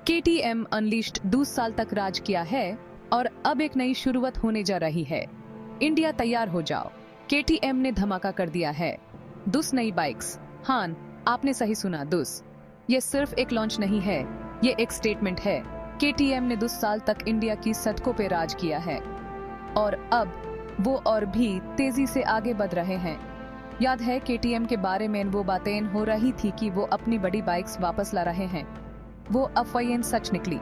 KTM unleashed 2 साल तक राज किया है और अब एक नई शुरुआत होने जा रही है। इंडिया तैयार हो जाओ, KTM ने धमाका कर दिया है। 2 नई बाइक्स। हाँ, आपने सही सुना, 2। ये सिर्फ एक लॉन्च नहीं है, ये एक स्टेटमेंट है। KTM ने 2 साल तक इंडिया की सड़कों पे राज किया है और अब वो और भी तेजी से आगे बढ़ रहे हैं। याद है KTM के बारे में वो बातें हो रही थी कि वो अपनी बड़ी बाइक्स वापस ला रहे हैं। वो अफवाहें सच निकली।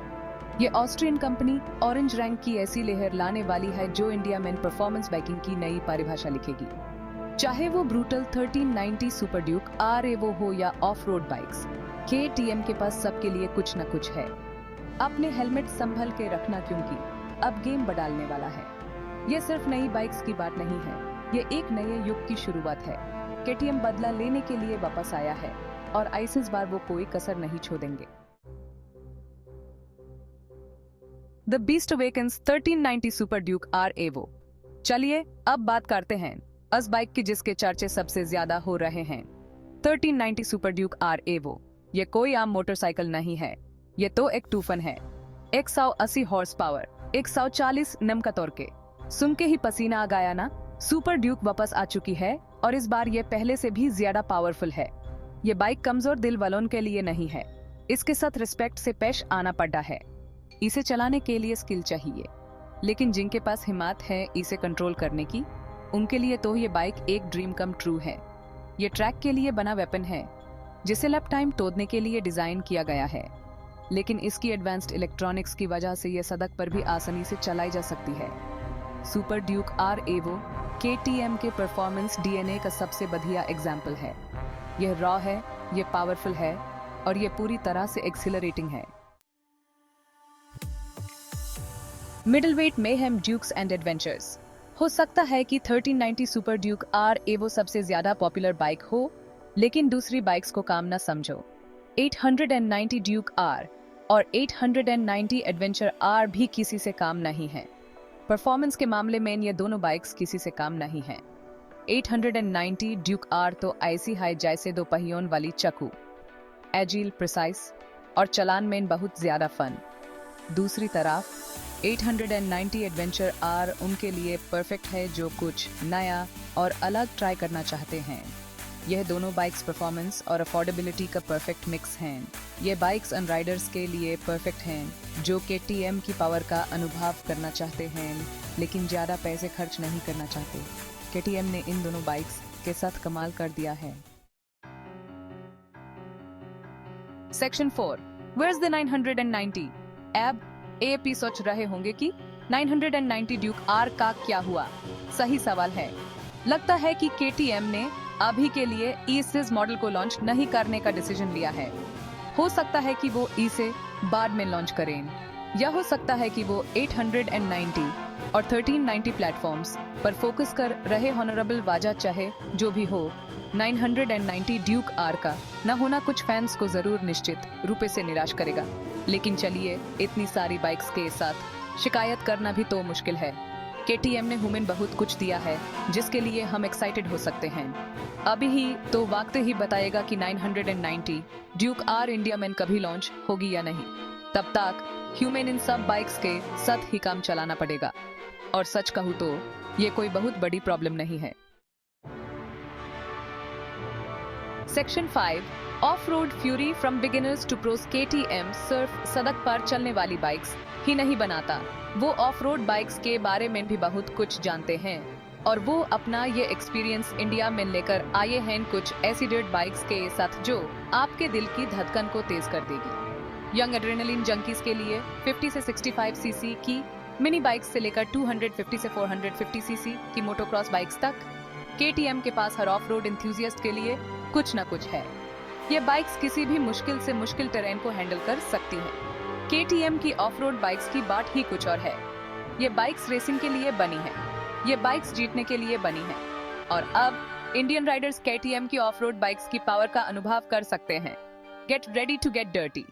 ये ऑस्ट्रियन कंपनी ऑरेंज रंग की ऐसी लहर लाने वाली है जो इंडिया में परफॉर्मेंस बाइकिंग की नई परिभाषा लिखेगी। चाहे वो ब्रूटल 1390 सुपर ड्यूक आर एवो हो या ऑफ रोड बाइक्स, KTM के पास सबके लिए कुछ न कुछ है। अपने हेलमेट संभल के रखना, क्योंकि अब गेम बदलने वाला है। ये सिर्फ नई बाइक्स की बात नहीं है, ये एक नए युग की शुरुआत है। KTM बदला लेने के लिए वापस आया है और इस बार वो कोई कसर नहीं छोड़ेंगे। The Beast Awakens 1390 Super Duke R Evo। चलिए अब बात करते हैं उस बाइक की जिसके चर्चे सबसे ज्यादा हो रहे हैं। 1390 Super Duke R Evo। ये कोई आम मोटरसाइकिल नहीं है, ये तो एक तूफान है। 180 हॉर्स पावर, 140 नम का तोड़के। सुन के ही पसीना आ गया ना। सुपर ड्यूक वापस आ चुकी है और इस बार ये पहले से भी ज्यादा पावरफुल है। ये बाइक कमजोर दिल वालों के लिए नहीं है, इसके साथ रिस्पेक्ट से पेश आना पड़ा है। इसे चलाने के लिए स्किल चाहिए, लेकिन जिनके पास हिम्मत है इसे कंट्रोल करने की, उनके लिए तो ये बाइक एक ड्रीम कम ट्रू है। ये ट्रैक के लिए बना वेपन है जिसे लैप टाइम तोड़ने के लिए डिजाइन किया गया है, लेकिन इसकी एडवांस्ड इलेक्ट्रॉनिक्स की वजह से ये सड़क पर भी आसानी से चलाई जा सकती है। Super Duke R Evo KTM के परफॉर्मेंस DNA का सबसे बढ़िया एग्जाम्पल है। यह रॉ है, ये पावरफुल है और ये पूरी तरह से एक्सिलरेटिंग है। Middleweight mayhem Dukes and adventures. हो सकता है कि 1390 सुपर ड्यूक R Evo सबसे ज्यादा पॉपुलर बाइक हो, लेकिन दूसरी बाइक्स को काम न समझो। 890 ड्यूक R और 890 एडवेंचर R भी किसी से काम नहीं है। परफॉर्मेंस के मामले में ये दोनों बाइक्स किसी से काम नहीं है। 890 ड्यूक R तो ऐसी है जैसे 2 पहियों वाली चक्कू, एजिल, प्रिसाइज और चलान में बहुत ज्यादा फन। दूसरी तरफ 890 एडवेंचर R उनके लिए परफेक्ट है जो कुछ नया और अलग ट्राई करना चाहते हैं। यह दोनों बाइक्स परफॉर्मेंस और अफोर्डेबिलिटी का परफेक्ट मिक्स हैं। ये बाइक्स अन राइडर्स के लिए परफेक्ट हैं जो KTM की पावर का अनुभव करना चाहते हैं लेकिन ज़्यादा पैसे खर्च नहीं करना चाहते। KTM ने इन दोनों बाइक्स के साथ कमाल कर दिया है। सेक्शन 4। Where's the 990? अब AP सोच रहे होंगे कि 990 ड्यूक R का क्या हुआ? सही सवाल है। लगता है कि KTM ने अभी के लिए इस मॉडल को लॉन्च नहीं करने का डिसीजन लिया है। हो सकता है कि वो इसे बाद में लॉन्च करें, या हो सकता है कि वो 890 और 1390 प्लेटफॉर्म्स पर फोकस कर रहे। हॉनरेबल वजह चाहे जो भी हो, 990 ड्यूक R का न होना कुछ फैंस को जरूर निश्चित रूप से निराश करेगा। लेकिन चलिए, इतनी सारी बाइक्स के साथ शिकायत करना भी तो मुश्किल है। KTM ने हुमेन बहुत कुछ दिया है जिसके लिए हम एक्साइटेड हो सकते हैं। अभी ही तो वक्त ही बताएगा कि 990 ड्यूक R इंडिया में कभी लॉन्च होगी या नहीं। तब तक ह्यूमन इन सब बाइक्स के साथ ही काम चलाना पड़ेगा। और सच कहूँ तो ये कोई बहुत बड़ी प्रॉब्लम नहीं है। Section 5। Off road fury from beginners to pros. KTM सिर्फ सड़क पर चलने वाली बाइक्स ही नहीं बनाता, वो ऑफ रोड बाइक्स के बारे में भी बहुत कुछ जानते हैं और वो अपना ये एक्सपीरियंस इंडिया में लेकर आए हैं कुछ ऐसी डेड बाइक्स के साथ जो आपके दिल की धड़कन को तेज कर देगी। यंग एड्रेनलिन जंकीज के लिए 50 से 65 सीसी की मिनी बाइक्स से लेकर 250 से 450 सीसी की मोटोक्रॉस बाइक्स तक, KTM के पास हर ऑफ रोड इंथ्यूजियस्ट के लिए कुछ न कुछ है। ये बाइक्स किसी भी मुश्किल से मुश्किल टेरेन को हैंडल कर सकती हैं। KTM की ऑफ रोड बाइक्स की बात ही कुछ और है। ये बाइक्स रेसिंग के लिए बनी है, ये बाइक्स जीतने के लिए बनी है और अब इंडियन राइडर्स KTM की ऑफ रोड बाइक्स की पावर का अनुभव कर सकते हैं। Get ready to get dirty.